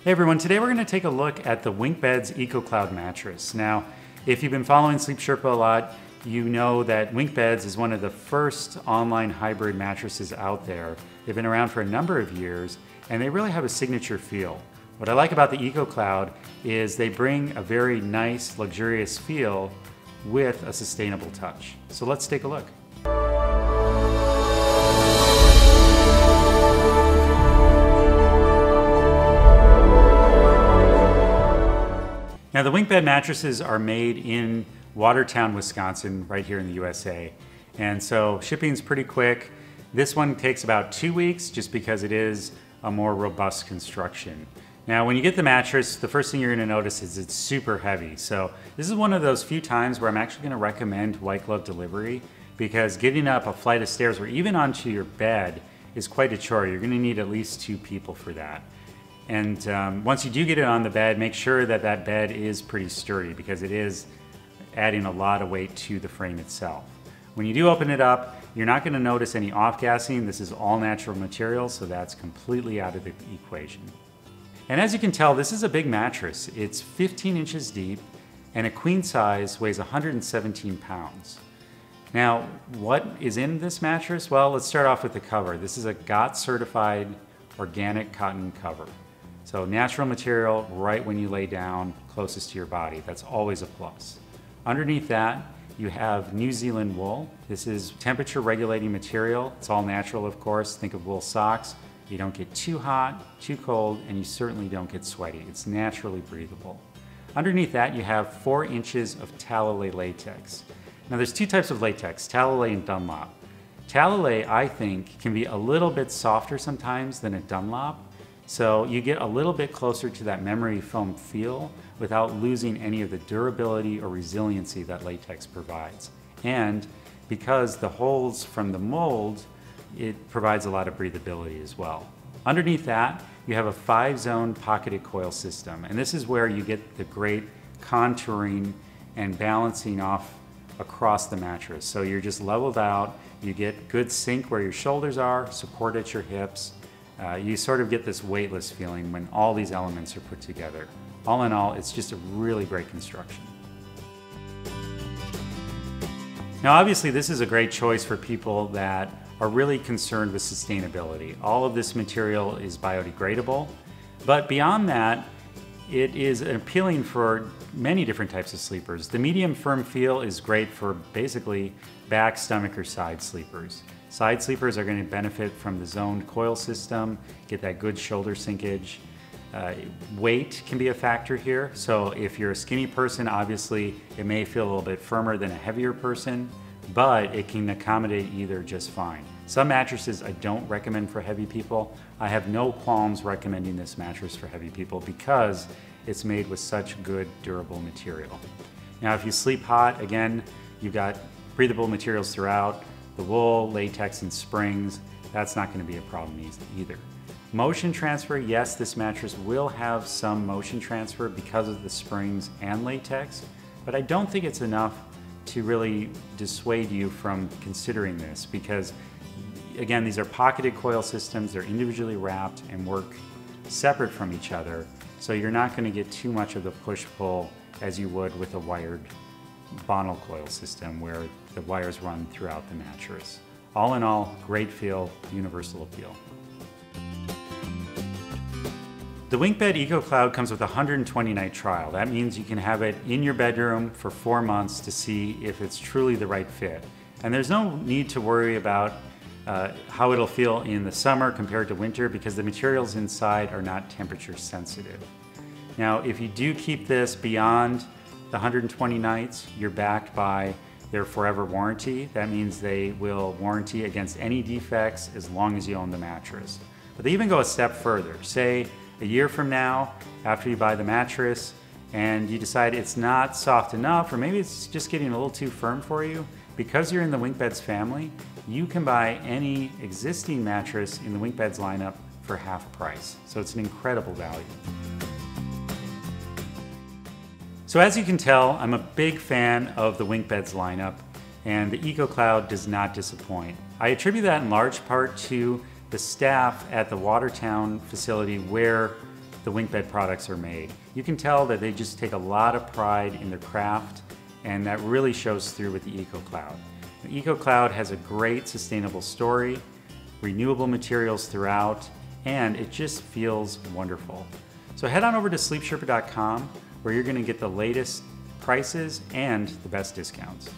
Hey everyone, today we're going to take a look at the WinkBeds EcoCloud mattress. Now, if you've been following Sleep Sherpa a lot, you know that WinkBeds is one of the first online hybrid mattresses out there. They've been around for a number of years, and they really have a signature feel. What I like about the EcoCloud is they bring a very nice, luxurious feel with a sustainable touch. So let's take a look. Now the WinkBed mattresses are made in Watertown, Wisconsin, right here in the USA. And so shipping's pretty quick. This one takes about 2 weeks just because it is a more robust construction. Now when you get the mattress, the first thing you're gonna notice is it's super heavy. So this is one of those few times where I'm actually gonna recommend white glove delivery, because getting up a flight of stairs or even onto your bed is quite a chore. You're gonna need at least 2 people for that. And once you do get it on the bed, make sure that that bed is pretty sturdy, because it is adding a lot of weight to the frame itself. When you do open it up, you're not going to notice any off-gassing. This is all natural material, so that's completely out of the equation. And as you can tell, this is a big mattress. It's 15 inches deep, and a queen size weighs 117 pounds. Now, what is in this mattress? Well, let's start off with the cover. This is a GOTS certified organic cotton cover. So natural material right when you lay down closest to your body. That's always a plus. Underneath that, you have New Zealand wool. This is temperature regulating material. It's all natural, of course. Think of wool socks. You don't get too hot, too cold, and you certainly don't get sweaty. It's naturally breathable. Underneath that, you have 4 inches of Talalay latex. Now there's 2 types of latex, Talalay and Dunlop. Talalay, I think, can be a little bit softer sometimes than a Dunlop. So you get a little bit closer to that memory foam feel without losing any of the durability or resiliency that latex provides. And because the holes from the mold, it provides a lot of breathability as well. Underneath that, you have a 5-zone pocketed coil system. And this is where you get the great contouring and balancing off across the mattress. So you're just leveled out, you get good sync where your shoulders are, support at your hips. You sort of get this weightless feeling when all these elements are put together. All in all, it's just a really great construction. Now obviously this is a great choice for people that are really concerned with sustainability. All of this material is biodegradable, but beyond that, it is appealing for many different types of sleepers. The medium firm feel is great for basically back, stomach, or side sleepers. Side sleepers are going to benefit from the zoned coil system, get that good shoulder sinkage. Weight can be a factor here. So if you're a skinny person, obviously it may feel a little bit firmer than a heavier person, but it can accommodate either just fine. Some mattresses I don't recommend for heavy people. I have no qualms recommending this mattress for heavy people because it's made with such good, durable material. Now, if you sleep hot, again, you've got breathable materials throughout. The wool, latex, and springs, that's not going to be a problem either. Motion transfer, yes, this mattress will have some motion transfer because of the springs and latex, but I don't think it's enough to really dissuade you from considering this because, again, these are pocketed coil systems, they're individually wrapped and work separate from each other, so you're not going to get too much of the push-pull as you would with a wired bonnel coil system where the wires run throughout the mattress. All in all, great feel, universal appeal. The WinkBed EcoCloud comes with a 120-night trial. That means you can have it in your bedroom for 4 months to see if it's truly the right fit. And there's no need to worry about how it'll feel in the summer compared to winter because the materials inside are not temperature sensitive. Now, if you do keep this beyond the 120 nights, you're backed by their forever warranty. That means they will warranty against any defects as long as you own the mattress. But they even go a step further. Say a year from now, after you buy the mattress and you decide it's not soft enough, or maybe it's just getting a little too firm for you, because you're in the WinkBeds family, you can buy any existing mattress in the WinkBeds lineup for half price. So it's an incredible value. So as you can tell, I'm a big fan of the WinkBeds lineup, and the EcoCloud does not disappoint. I attribute that in large part to the staff at the Watertown facility where the WinkBed products are made. You can tell that they just take a lot of pride in their craft, and that really shows through with the EcoCloud. The EcoCloud has a great sustainable story, renewable materials throughout, and it just feels wonderful. So head on over to sleepsherpa.com where you're going to get the latest prices and the best discounts.